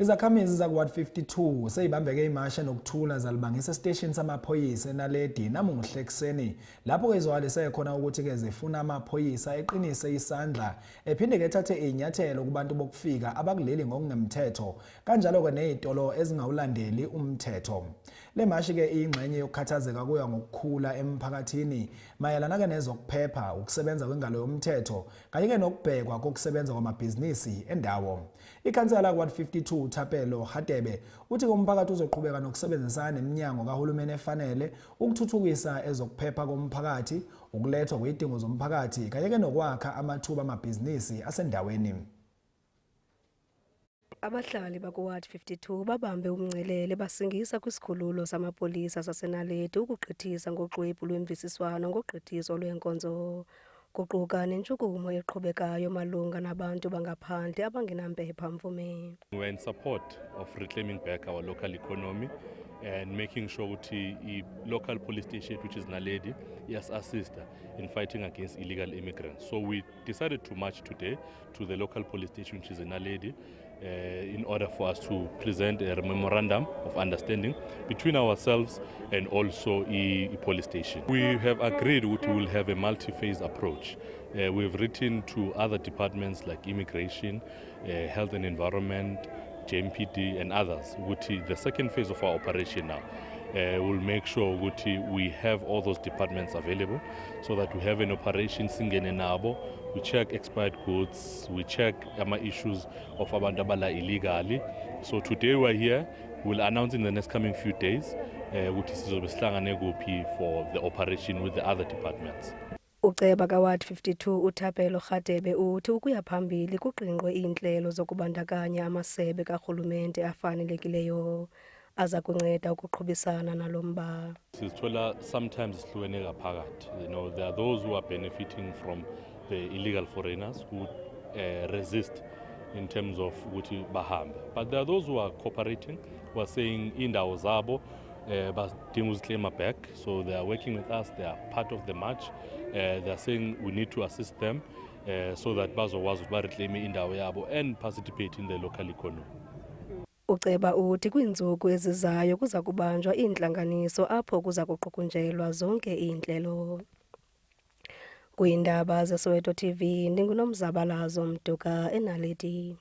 Izakhamizi zakuWard 52 seyibambeke imasha nokuthula zalibangisa esiteshini samaphoyisa eNaledi namuhla ekuseni lapho izwalise khona ukuthi ke zifuna amaphoyisa eqinise isandla ephinde ke ethathe inyathelo kubantu bokufika abakuleli ngokungemthetho kanjalo ke nezitolo ezingawulandeli umthetho. Le mashi ke ingxenye yokukhathazeka kuya ngokukhula emphakathini mayelana ke nezokuphepha ukusebenza kwengalo yomthetho kanye ke nokubhekwa kokusebenza kwamabhizinisi endawo. Ikhansela kuWard 52 Thapelo Hadebe uthi umphakathi uzoqhubeka nokusebenzisana neminyango kahulumeni efanele ukuthuthukisa ezokuphepha komphakathi ukulethwa kwezidingo zomphakathi kanye ke nokwakha amathuba amabhizinisi asendaweni. Abahlali bakuWard 52 babambe umngcelele basingisa kwisikhululo samapolisa saseNaledi ukugqithisa ngoxwebhu lwemvisiswano ngogqithiso lwenkonzo kuquka nentshukumo eqhubekayo malunga nabantu bangaphandle abangenampepha mvume. We're in support of reclaiming back our local economy and making sure that the local police station, which is Naledi, yes, assist in fighting against illegal immigrants. So we decided to march today to the local police station, which is in Naledi, in order for us to present a memorandum of understanding between ourselves and also the police station. We have agreed that we will have a multi-phase approach. We've written to other departments like immigration, health and environment, JMPD and others. The second phase of our operation now will make sure we have all those departments available so that we have an operation Singene Nabo. We check expired goods, we check issues of abantu abala illegally. So today we're here, we'll announce in the next coming few days for the operation with the other departments. Uceba kaWard 52 uThapelo Hadebe uthi ukuya phambili kuqingqwe inhlelo zokubandakanya amasebe karhulumente afanelekileyo aza kunceda ukuqhubisana nalomba. Sizithola sometimes sihlukene phakathi. There are those who are benefiting from the illegal foreigners who resist in terms of ukuthi bahambe. But there are those who are cooperating, who are saying indawo zabo badinga uziclaim back, so they are working with us, they are part of the march. They are saying we need to assist them so that bazokwazi ukuthi reclaim indawo yabo and participate in the local economy. Uceba uthi kwinzuku ezizayo kuza kubanjwa intlanganiso apho kuza kuqukunjelwa zonke inhlelo. Kwiindaba zeSoweto TV ndinguNomzabalazo Mduka eNaledi.